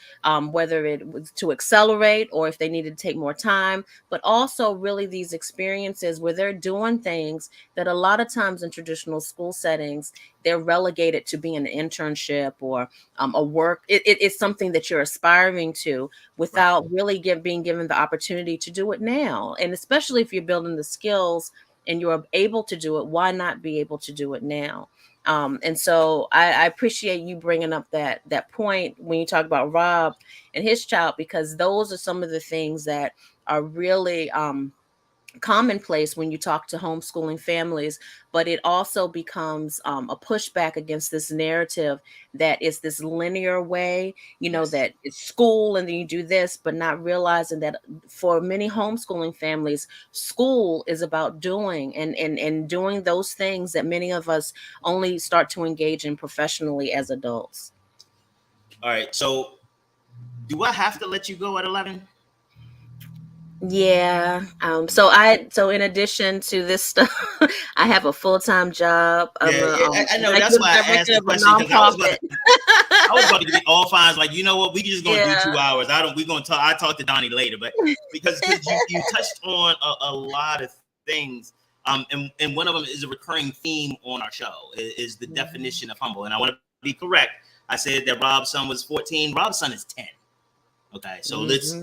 whether it was to accelerate or if they needed to take more time, but also really these experiences where they're doing things that a lot of times in traditional school settings, they're relegated to being an internship or a work. It's something that you're aspiring to without really being given the opportunity to do it now. And especially if you're building the skills and you're able to do it, why not be able to do it now? And so I appreciate you bringing up that point when you talk about Rob and his child, because those are some of the things that are really commonplace when you talk to homeschooling families, but it also becomes a pushback against this narrative that it's this linear way, that it's school and then you do this, but not realizing that for many homeschooling families, school is about doing and doing those things that many of us only start to engage in professionally as adults. All right. So do I have to let you go at 11? Yeah. So in addition to this stuff, I have a full-time job. I know. That's why I asked the question, because I was about to get all fines. Like, you know what? We just gonna do 2 hours. I talk to Donnie later, but because you touched on a lot of things. And one of them is a recurring theme on our show is the definition of humble. And I want to be correct. I said that Rob's son was 14. Rob's son is 10. Okay, so let's.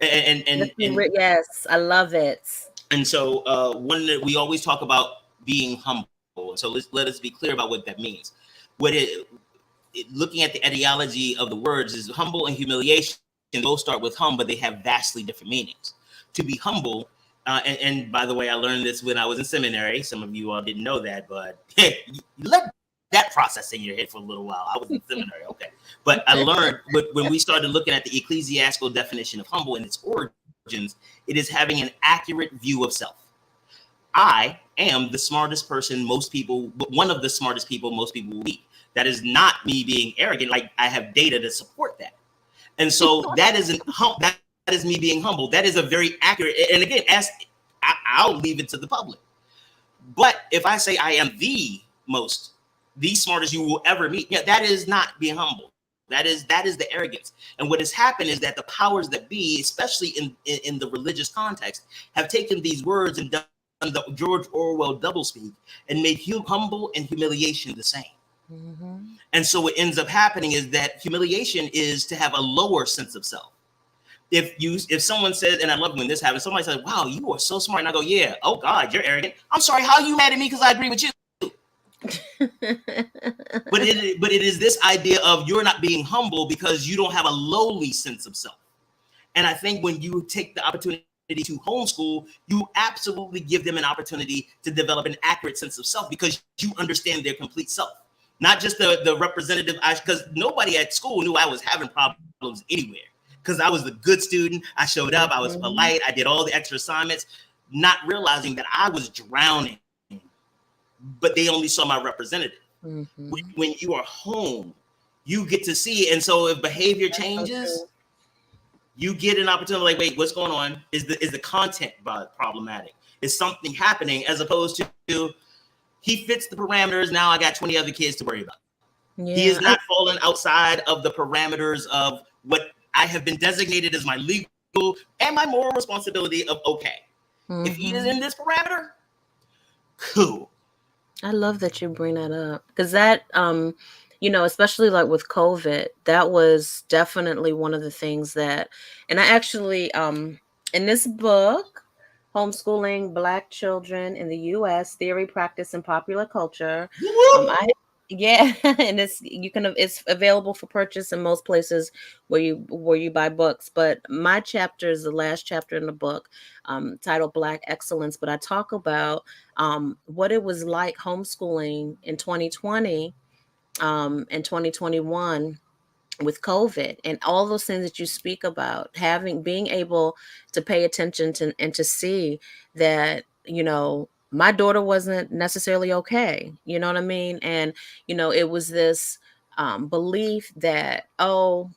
And yes, I love it. And so one that we always talk about being humble. So let us be clear about what that means. Looking at the etiology of the words is humble and humiliation. Both start with hum, but they have vastly different meanings. To be humble, and by the way, I learned this when I was in seminary. Some of you all didn't know that, but let that process in your head for a little while. I was in seminary, okay. But I learned when we started looking at the ecclesiastical definition of humble and its origins, it is having an accurate view of self. I am the smartest person one of the smartest people most people will meet. That is not me being arrogant. Like, I have data to support that. And so that is me being humble. That is a very accurate, and again, I'll leave it to the public. But if I say I am the smartest you will ever meet, that is not being humble. That is the arrogance. And what has happened is that the powers that be, especially in the religious context, have taken these words and done the George Orwell doublespeak and made humble and humiliation the same. And so what ends up happening is that humiliation is to have a lower sense of self. If someone says, and I love when this happens, somebody says, "Wow, you are so smart," and I go, "Yeah, oh God, you're arrogant. I'm sorry, how are you mad at me because I agree with you?" But it is this idea of you're not being humble because you don't have a lowly sense of self. And I think when you take the opportunity to homeschool, you absolutely give them an opportunity to develop an accurate sense of self because you understand their complete self, not just the representative. Because nobody at school knew I was having problems anywhere because I was the good student. I showed up. I was polite. I did all the extra assignments, not realizing that I was drowning. But they only saw my representative. When you are home, you get to see it. And so if behavior changes, you get an opportunity like, wait, what's going on? Is the content problematic? Is something happening, as opposed to he fits the parameters. Now I got 20 other kids to worry about. Yeah. He is not falling outside of the parameters of what I have been designated as my legal and my moral responsibility of okay. If he is in this parameter, cool. I love that you bring that up because that, especially like with COVID, that was definitely one of the things that, and I actually, in this book, Homeschooling Black Children in the U.S. Theory, Practice, and Popular Culture, Yeah, and it's available for purchase in most places where you buy books. But my chapter is the last chapter in the book, titled Black Excellence. But I talk about what it was like homeschooling in 2020 and 2021 with COVID, and all those things that you speak about, being able to pay attention to and to see that, my daughter wasn't necessarily okay. You know what I mean? And, it was this belief that, oh,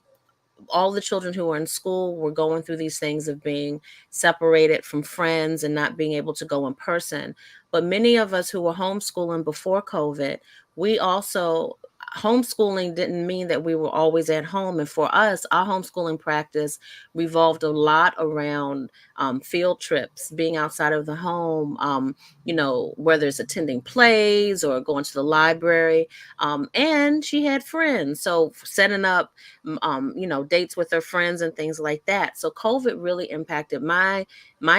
all the children who were in school were going through these things of being separated from friends and not being able to go in person. But many of us who were homeschooling before COVID, we also, homeschooling didn't mean that we were always at home. And for us, our homeschooling practice revolved a lot around field trips, being outside of the home, whether it's attending plays or going to the library. And she had friends. So setting up dates with her friends and things like that. So COVID really impacted my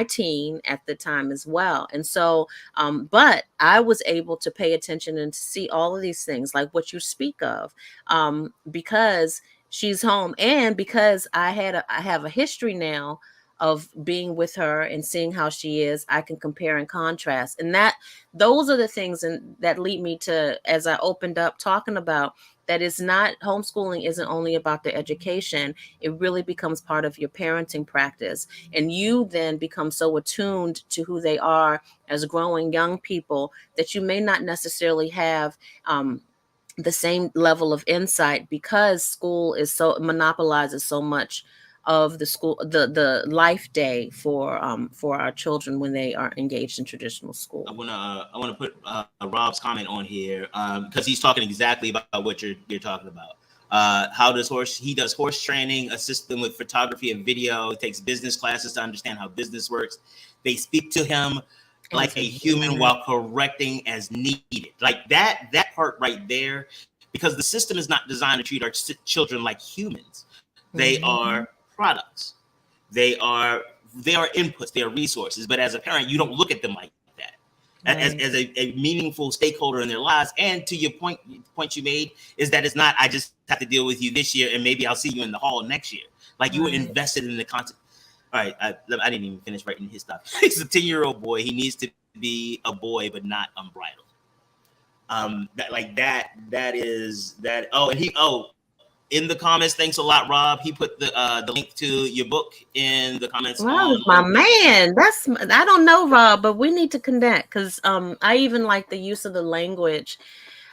teen at the time as well. And so, but I was able to pay attention and to see all of these things, like what you speak of, because she's home, and because I have a history now of being with her and seeing how she is. I can compare and contrast, and those are the things that lead me to, as I opened up talking about, that is not, homeschooling isn't only about the education. It really becomes part of your parenting practice. And you then become so attuned to who they are as growing young people that you may not necessarily have the same level of insight, because school monopolizes so much of the life day for our children when they are engaged in traditional school. I wanna put Rob's comment on here because he's talking exactly about what you're talking about. He does horse training, assists them with photography and video, takes business classes to understand how business works. They speak to him like a human while correcting as needed. Like that part right there, because the system is not designed to treat our children like humans. They are products. They are inputs. They are resources. But as a parent, you don't look at them like that. Right. As a meaningful stakeholder in their lives. And to your point you made is that it's not, I just have to deal with you this year and maybe I'll see you in the hall next year. Like you were invested in the content. All right, I didn't even finish writing his stuff. He's a 10-year-old boy. He needs to be a boy, but not unbridled. That is that. In the comments, thanks a lot, Rob. He put the link to your book in the comments. Wow, my man. I don't know, Rob, but we need to connect, because I even like the use of the language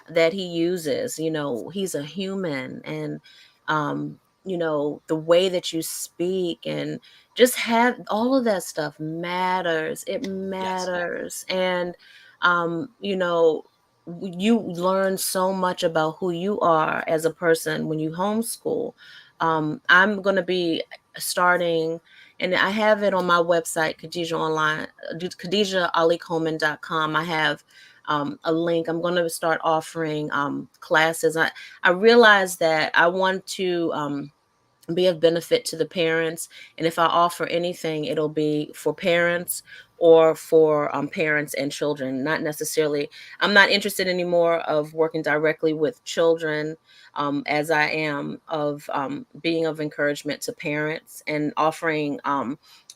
that he uses. He's a human, and the way that you speak and just have all of that stuff matters. It matters. Yes. And you learn so much about who you are as a person when you homeschool. I'm going to be starting, and I have it on my website, Khadijah Ali-Coleman.com. I have a link. I'm going to start offering classes. I realized that I want to be of benefit to the parents. And if I offer anything, it'll be for parents or for parents and children. Not necessarily, I'm not interested anymore of working directly with children as I am of being of encouragement to parents and offering,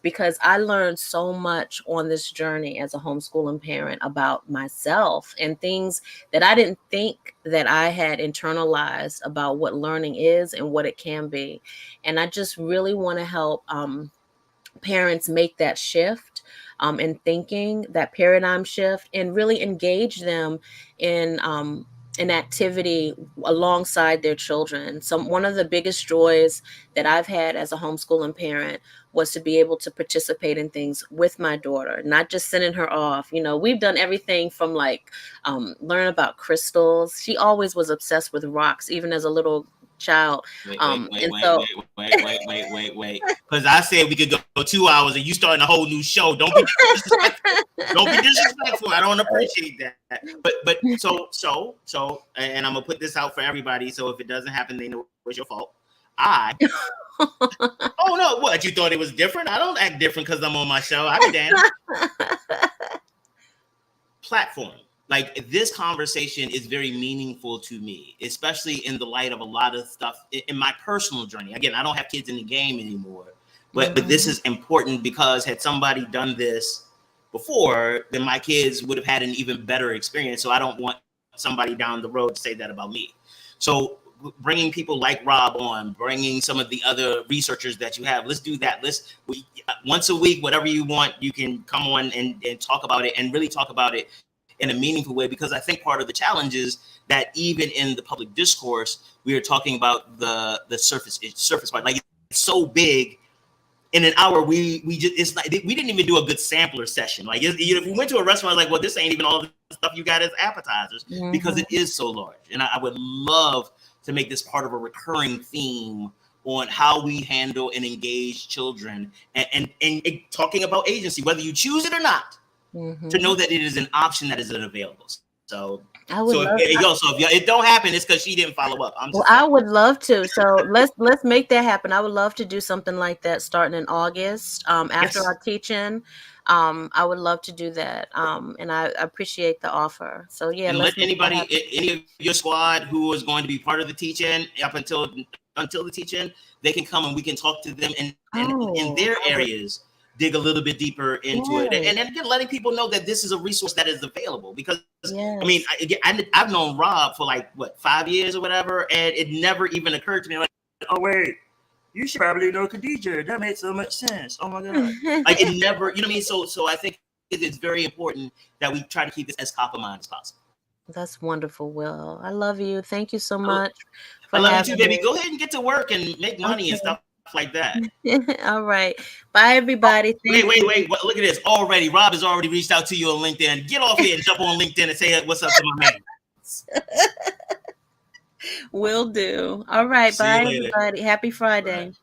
because I learned so much on this journey as a homeschooling parent about myself and things that I didn't think that I had internalized about what learning is and what it can be. And I just really want to help parents make that shift in thinking, that paradigm shift, and really engage them in an activity alongside their children. One of the biggest joys that I've had as a homeschooling parent was to be able to participate in things with my daughter, not just sending her off. We've done everything from learn about crystals. She always was obsessed with rocks, even as a little child. Wait. Because I said we could go 2 hours and you starting a whole new show. Don't be disrespectful. I don't appreciate that. But so, and I'm gonna put this out for everybody. So if it doesn't happen, they know it was your fault. Oh no, what, you thought it was different? I don't act different because I'm on my show. I be damned. Platform. like this conversation is very meaningful to me, especially in the light of a lot of stuff in my personal journey. Again, I don't have kids in the game anymore, but this is important because had somebody done this before, then my kids would have had an even better experience. So I don't want somebody down the road to say that about me. So bringing people like Rob on, bringing some of the other researchers that you have, let's do that. Once a week, whatever you want, you can come on and talk about it, and really talk about it in a meaningful way, because I think part of the challenge is that even in the public discourse, we are talking about the surface part. Like, it's so big. In an hour, we just, it's like we didn't even do a good sampler session. Like, if we went to a restaurant, like, well, this ain't even all the stuff you got as appetizers, because it is so large. And I would love to make this part of a recurring theme on how we handle and engage children, and talking about agency, whether you choose it or not. To know that it is an option that is available. So if it don't happen, it's because she didn't follow up. I would love to. So let's make that happen. I would love to do something like that starting in August. After our teaching, I would love to do that. And I appreciate the offer. So yeah, and let anybody, any of your squad who is going to be part of the teaching up until the teaching, they can come and we can talk to them in their areas. Dig a little bit deeper into it, and then letting people know that this is a resource that is available. Because I mean, I've known Rob for like 5 years or whatever, and it never even occurred to me like, oh wait, you should probably know Khadijah. That made so much sense. Oh my god, like it never, you know what I mean? So I think it's very important that we try to keep this as top of mind as possible. That's wonderful, Will. I love you. Thank you so much. I love you too, baby. Go ahead and get to work and make money and stuff like that. All right. Bye, everybody. Wait. Look at this. Already, Rob has already reached out to you on LinkedIn. Get off here and jump on LinkedIn and say what's up to my man. Will do. All right. See bye, everybody. Happy Friday. Right.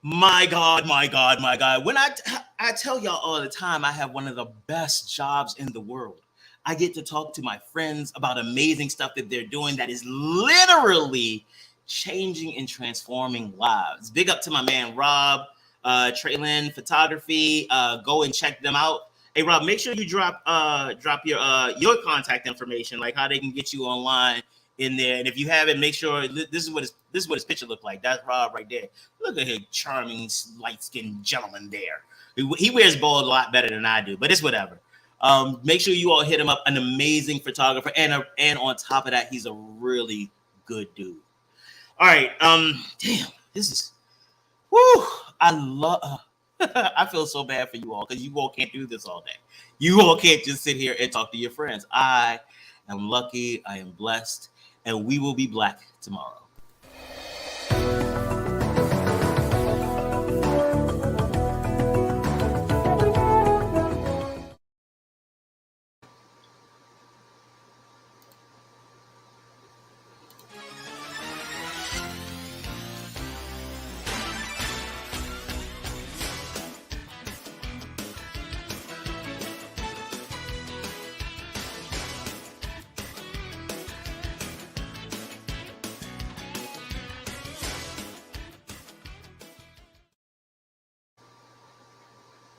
My God. When I tell y'all all the time, I have one of the best jobs in the world. I get to talk to my friends about amazing stuff that they're doing that is literally changing and transforming lives. Big up to my man Rob, Traylon Photography. Go and check them out. Hey Rob, make sure you drop your contact information, like how they can get you online in there. And if you haven't, make sure this is what his picture looked like. That's Rob right there. Look at his charming, light-skinned gentleman there. He wears bald a lot better than I do, but it's whatever. Make sure you all hit him up. An amazing photographer, and on top of that, he's a really good dude. All right. Damn, this is, whoo. I feel so bad for you all, because you all can't do this all day. You all can't just sit here and talk to your friends. I am lucky. I am blessed, and we will be black tomorrow.